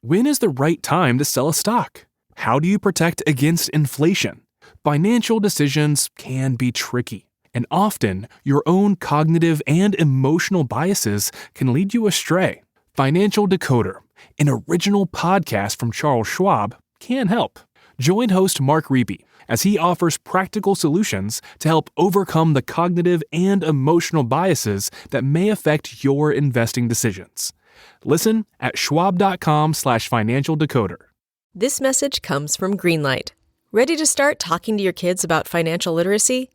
When is the right time to sell a stock? How do you protect against inflation? Financial decisions can be tricky, and often your own cognitive and emotional biases can lead you astray. Financial Decoder, an original podcast from Charles Schwab, can help. Join host Mark Reeby as he offers practical solutions to help overcome the cognitive and emotional biases that may affect your investing decisions. Listen at schwab.com/financial decoder. This message comes from Greenlight. Ready to start talking to your kids about financial literacy?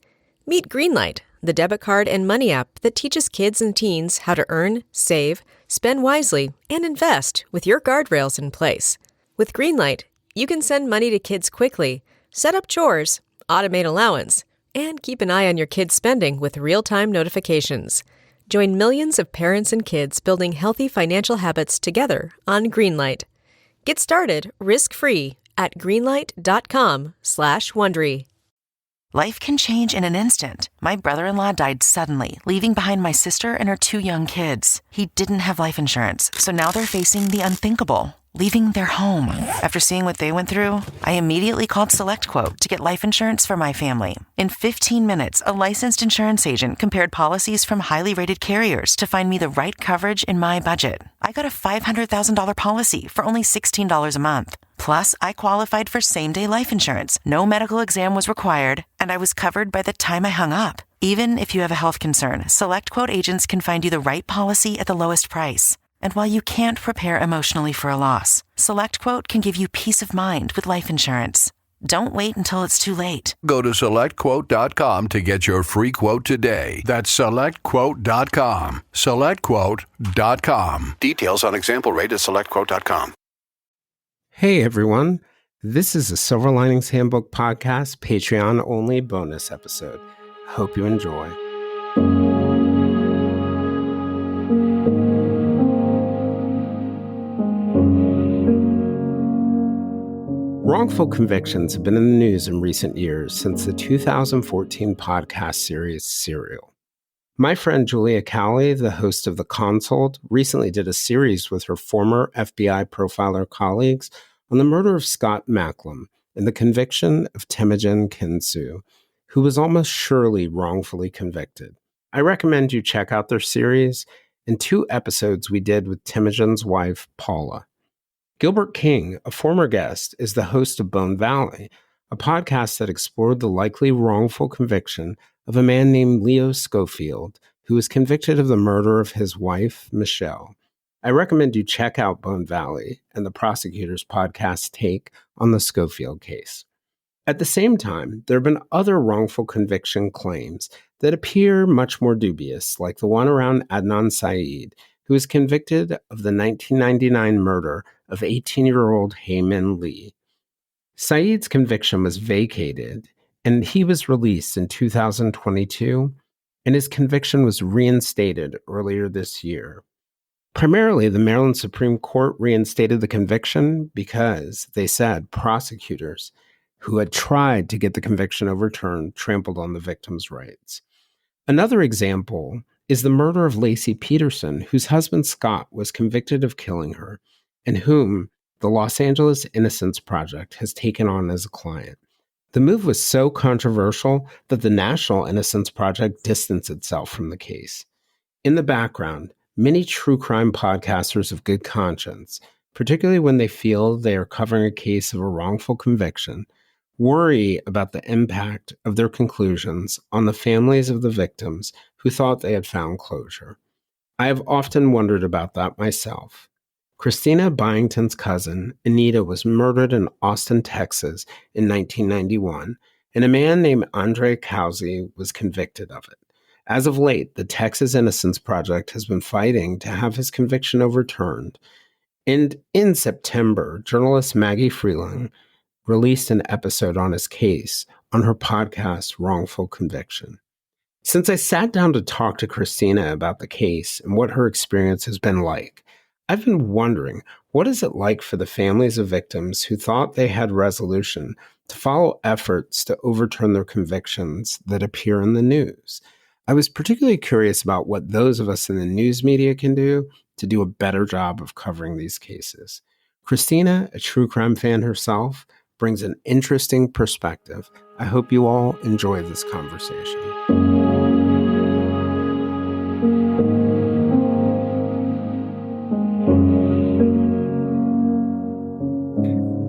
Meet Greenlight, the debit card and money app that teaches kids and teens how to earn, save, spend wisely, and invest with your guardrails in place. With Greenlight, you can send money to kids quickly, set up chores, automate allowance, and keep an eye on your kids' spending with real-time notifications. Join millions of parents and kids building healthy financial habits together on Greenlight. Get started risk-free at greenlight.com/Wondery. Life can change in an instant. My brother-in-law died suddenly, leaving behind my sister and her 2 young kids. He didn't have life insurance, so now they're facing the unthinkable, leaving their home. After seeing what they went through, I immediately called SelectQuote to get life insurance for my family. In 15 minutes, a licensed insurance agent compared policies from highly rated carriers to find me the right coverage in my budget. I got a $500,000 policy for only $16 a month. Plus, I qualified for same-day life insurance. No medical exam was required, and I was covered by the time I hung up. Even if you have a health concern, SelectQuote agents can find you the right policy at the lowest price. And while you can't prepare emotionally for a loss, SelectQuote can give you peace of mind with life insurance. Don't wait until it's too late. Go to SelectQuote.com to get your free quote today. That's SelectQuote.com. SelectQuote.com. Details on example rate at SelectQuote.com. Hey everyone, this is a Silver Linings Handbook podcast, Patreon-only bonus episode. Hope you enjoy. Wrongful convictions have been in the news in recent years since the 2014 podcast series Serial. My friend Julia Cowley, the host of The Consult, recently did a series with her former FBI profiler colleagues on the murder of Scott Macklem and the conviction of Temujin Kinsu, who was almost surely wrongfully convicted. I recommend you check out their series and 2 episodes we did with Temujin's wife, Paula. Gilbert King, a former guest, is the host of Bone Valley, a podcast that explored the likely wrongful conviction of a man named Leo Schofield, who was convicted of the murder of his wife, Michelle. I recommend you check out Bone Valley and the prosecutor's podcast take on the Schofield case. At the same time, there have been other wrongful conviction claims that appear much more dubious, like the one around Adnan Syed, who was convicted of the 1999 murder of 18-year-old Hae-Min Lee. Syed's conviction was vacated, and he was released in 2022, and his conviction was reinstated earlier this year. Primarily, the Maryland Supreme Court reinstated the conviction because, they said, prosecutors who had tried to get the conviction overturned trampled on the victim's rights. Another example is the murder of Lacey Peterson, whose husband Scott was convicted of killing her, and whom the Los Angeles Innocence Project has taken on as a client. The move was so controversial that the National Innocence Project distanced itself from the case. In the background, many true crime podcasters of good conscience, particularly when they feel they are covering a case of a wrongful conviction, worry about the impact of their conclusions on the families of the victims who thought they had found closure. I have often wondered about that myself. Kristina Byington's cousin, Anita, was murdered in Austin, Texas in 1991, and a man named Andre Causi was convicted of it. As of late, the Texas Innocence Project has been fighting to have his conviction overturned. And in September, journalist Maggie Freeling released an episode on his case on her podcast, Wrongful Conviction. Since I sat down to talk to Kristina about the case and what her experience has been like, I've been wondering, what is it like for the families of victims who thought they had resolution to follow efforts to overturn their convictions that appear in the news? I was particularly curious about what those of us in the news media can do to do a better job of covering these cases. Kristina, a true crime fan herself, brings an interesting perspective. I hope you all enjoy this conversation.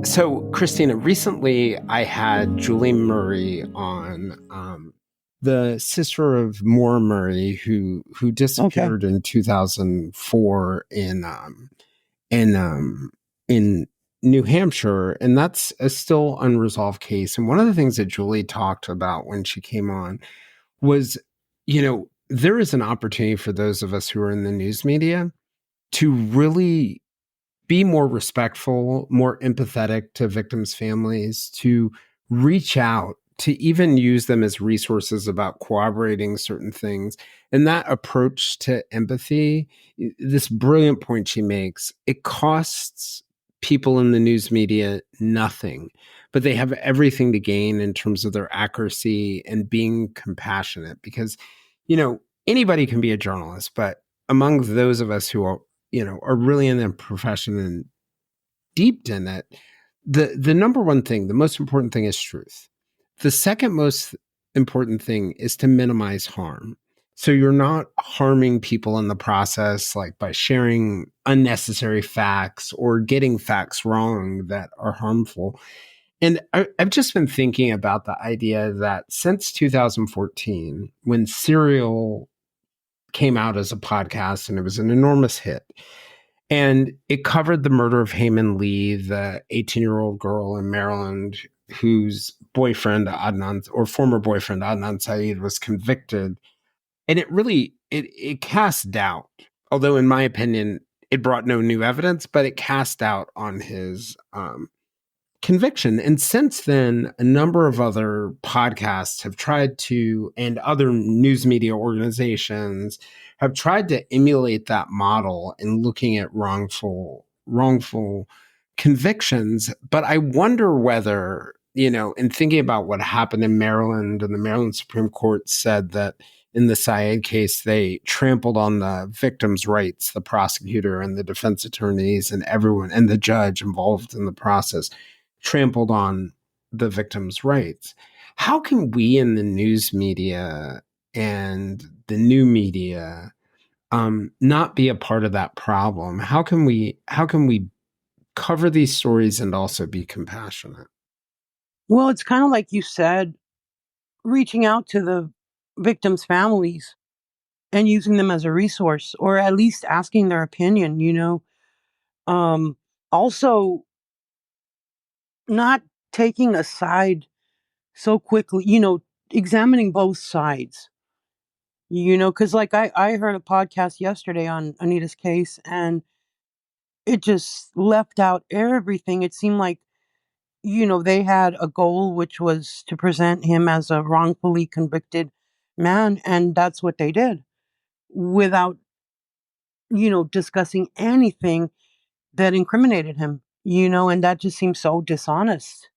So, Kristina, recently I had Julie Murray on, the sister of Maura Murray, who disappeared in 2004 in New Hampshire, and that's a still unresolved case. And one of the things that Julie talked about when she came on was, there is an opportunity for those of us who are in the news media to really be more respectful, more empathetic to victims' families, to reach out, to even use them as resources about corroborating certain things. And that approach to empathy, this brilliant point she makes, it costs people in the news media nothing, but they have everything to gain in terms of their accuracy and being compassionate. Because, anybody can be a journalist, but among those of us who are really in the profession and deep in it, the number one thing, the most important thing is truth. The second most important thing is to minimize harm. So you're not harming people in the process, like by sharing unnecessary facts or getting facts wrong that are harmful. And I've just been thinking about the idea that since 2014, when Serial came out as a podcast and it was an enormous hit, and it covered the murder of Heyman Lee, the 18-year-old girl in Maryland whose boyfriend, former boyfriend, Adnan Syed, was convicted. And it really, it cast doubt, although in my opinion, it brought no new evidence, but it cast doubt on his conviction. And since then, a number of other podcasts have tried to, and other news media organizations have tried to emulate that model in looking at wrongful convictions. But I wonder whether, in thinking about what happened in Maryland, and the Maryland Supreme Court said that in the Syed case, they trampled on the victim's rights, the prosecutor and the defense attorneys and everyone, and the judge involved in the process trampled on the victim's rights. How can we in the news media and the new media not be a part of that problem? How can we cover these stories and also be compassionate? Well, it's kind of like you said, reaching out to the victims' families and using them as a resource, or at least asking their opinion, Also, not taking a side so quickly, examining both sides, because like I heard a podcast yesterday on Anita's case, and it just left out everything. It seemed like, they had a goal, which was to present him as a wrongfully convicted man, and that's what they did without, discussing anything that incriminated him, and that just seems so dishonest.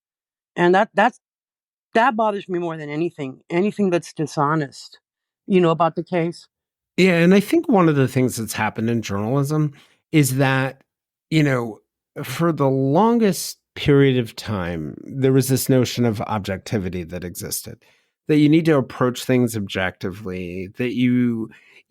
And that bothers me more than anything that's dishonest, about the case. Yeah, and I think one of the things that's happened in journalism is that, for the longest period of time, there was this notion of objectivity that existed, that you need to approach things objectively, that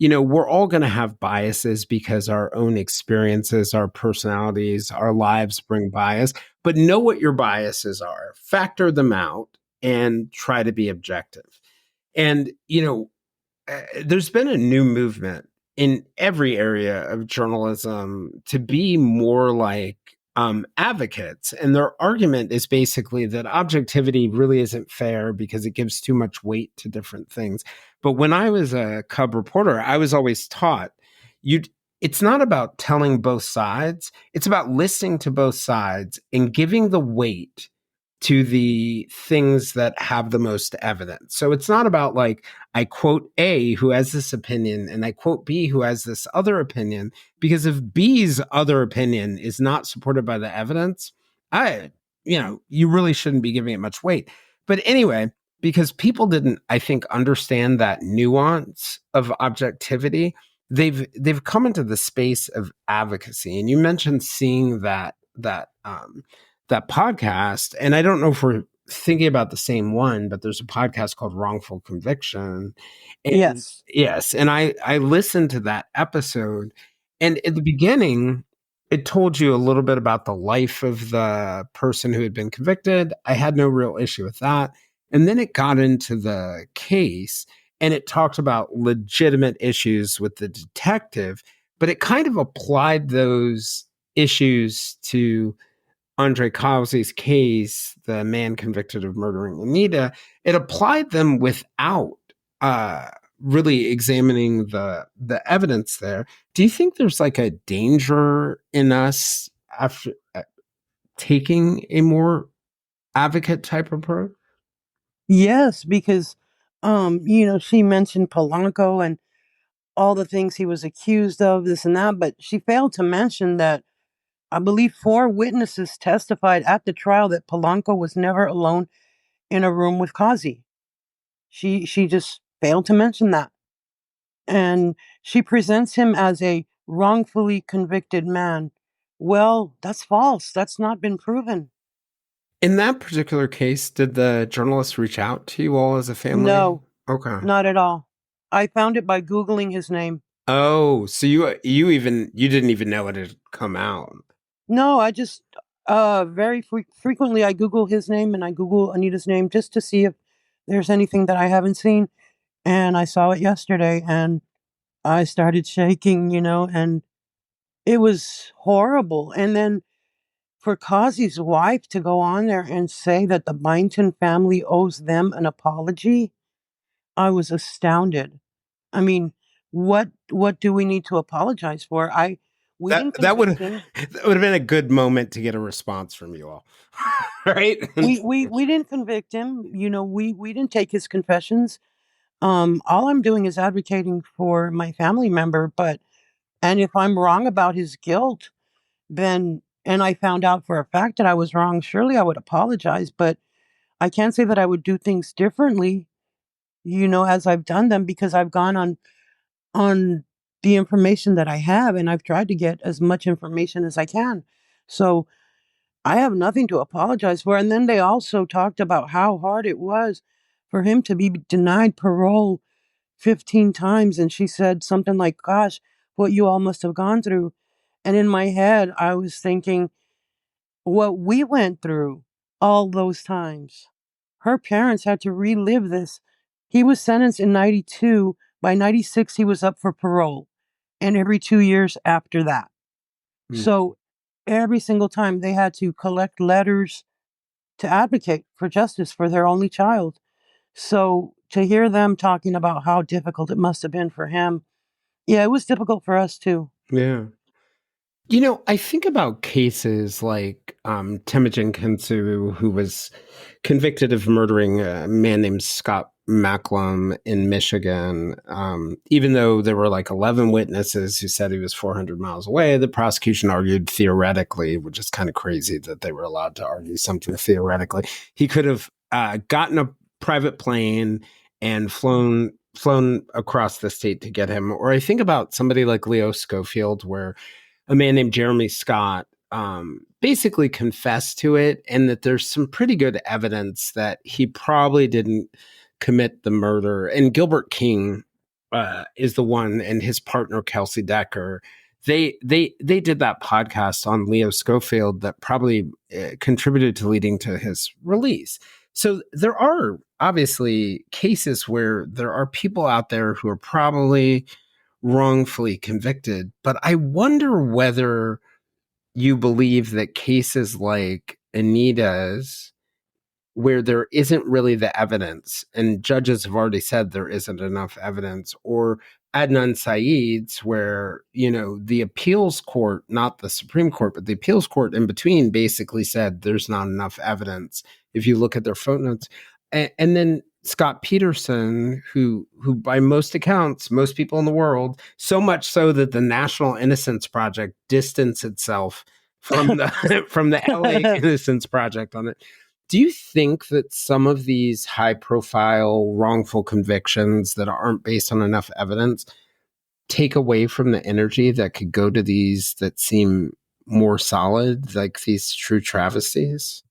we're all going to have biases because our own experiences, our personalities, our lives bring bias, but know what your biases are, factor them out, and try to be objective. And, there's been a new movement in every area of journalism to be more like advocates. And their argument is basically that objectivity really isn't fair because it gives too much weight to different things. But when I was a cub reporter, I was always taught it's not about telling both sides. It's about listening to both sides and giving the weight to the things that have the most evidence. So it's not about like, I quote A who has this opinion and I quote B who has this other opinion, because if B's other opinion is not supported by the evidence, you really shouldn't be giving it much weight. But anyway, because people didn't, I think, understand that nuance of objectivity, they've come into the space of advocacy. And you mentioned seeing that that podcast, and I don't know if we're thinking about the same one, but there's a podcast called Wrongful Conviction. And Yes. yes, and I listened to that episode, and at the beginning, it told you a little bit about the life of the person who had been convicted. I had no real issue with that. And then it got into the case, and it talked about legitimate issues with the detective, but it kind of applied those issues to Andre Causy's case, the man convicted of murdering Anita. It applied them without really examining the evidence there. Do you think there's like a danger in us after taking a more advocate type approach? Yes, because she mentioned Polanco and all the things he was accused of, this and that, but she failed to mention that I believe 4 witnesses testified at the trial that Polanco was never alone in a room with Kazi. She just failed to mention that. And she presents him as a wrongfully convicted man. Well, that's false. That's not been proven. In that particular case, did the journalist reach out to you all as a family? No, Okay. not at all. I found it by Googling his name. Oh, so you didn't even know it had come out. No, I just very frequently I Google his name and I Google Anita's name just to see if there's anything that I haven't seen. And I saw it yesterday and I started shaking, and it was horrible. And then for Kazi's wife to go on there and say that the Byington family owes them an apology, I was astounded. I mean, what do we need to apologize for? We didn't That would convict him. that would have been a good moment to get a response from you all. Right? We didn't convict him. We didn't take his confessions. All I'm doing is advocating for my family member, and if I'm wrong about his guilt, then and I found out for a fact that I was wrong, surely I would apologize, but I can't say that I would do things differently, as I've done them because I've gone on the information that I have and I've tried to get as much information as I can. So I have nothing to apologize for. And then they also talked about how hard it was for him to be denied parole 15 times. And she said something like, gosh, what you all must have gone through. And in my head, I was thinking, what we went through all those times. Her parents had to relive this. He was sentenced in 92. By 96, he was up for parole. And every 2 years after that. So every single time they had to collect letters to advocate for justice for their only child. So to hear them talking about how difficult it must have been for him, yeah, it was difficult for us too. Yeah. I think about cases like Temujin Kinsu, who was convicted of murdering a man named Scott Macklem in Michigan. Even though there were like 11 witnesses who said he was 400 miles away, the prosecution argued theoretically, which is kind of crazy that they were allowed to argue something theoretically. He could have gotten a private plane and flown across the state to get him. Or I think about somebody like Leo Schofield, where a man named Jeremy Scott basically confessed to it, and that there's some pretty good evidence that he probably didn't commit the murder. And Gilbert King is the one, and his partner Kelsey Decker. They did that podcast on Leo Schofield that probably contributed to leading to his release. So there are obviously cases where there are people out there who are probably wrongfully convicted. But I wonder whether you believe that cases like Anita's, where there isn't really the evidence, and judges have already said there isn't enough evidence, or Adnan Syed's, where, the appeals court, not the Supreme Court, but the appeals court in between basically said there's not enough evidence if you look at their footnotes. And then Scott Peterson, who by most accounts, most people in the world, so much so that the National Innocence Project distanced itself from the LA Innocence Project on it. Do you think that some of these high-profile wrongful convictions that aren't based on enough evidence take away from the energy that could go to these that seem more solid, like these true travesties?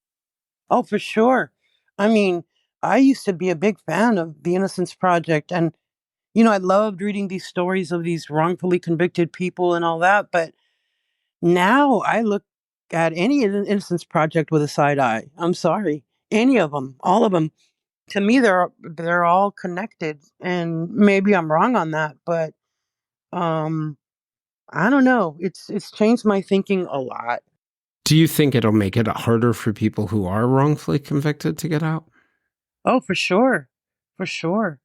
Oh, for sure. I mean, I used to be a big fan of the Innocence Project, and I loved reading these stories of these wrongfully convicted people and all that. But now I look at any Innocence Project with a side eye. I'm sorry, any of them, all of them. To me, they're all connected, and maybe I'm wrong on that, but um, I don't know. It's changed my thinking a lot. Do you think it'll make it harder for people who are wrongfully convicted to get out? Oh, for sure, for sure.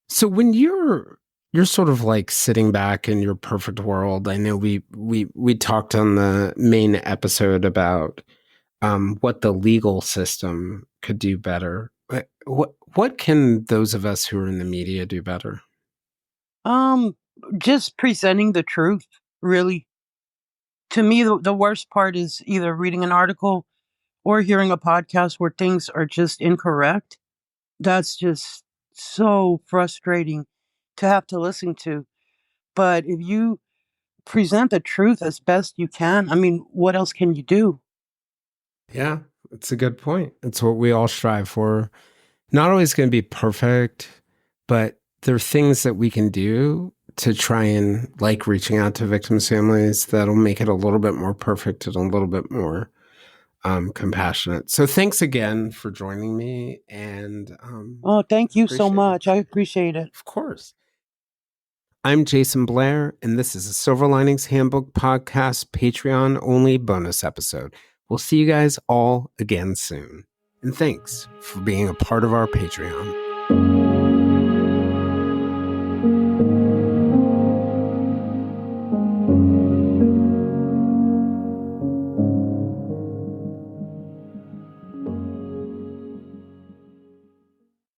So when you're sort of like sitting back in your perfect world, I know we talked on the main episode about what the legal system could do better. What can those of us who are in the media do better? Um, just presenting the truth, really. To me, the worst part is either reading an article or hearing a podcast where things are just incorrect. That's just so frustrating to have to listen to. But if you present the truth as best you can, I mean, what else can you do? Yeah, it's a good point. It's what we all strive for. Not always going to be perfect, but there are things that we can do to try and, like, reaching out to victims' families that'll make it a little bit more perfect and a little bit more compassionate. So thanks again for joining me. And Oh, thank you so appreciate much. it. I appreciate it. Of course. I'm Jason Blair, and this is a Silver Linings Handbook podcast Patreon only bonus episode. We'll see you guys all again soon. And thanks for being a part of our Patreon.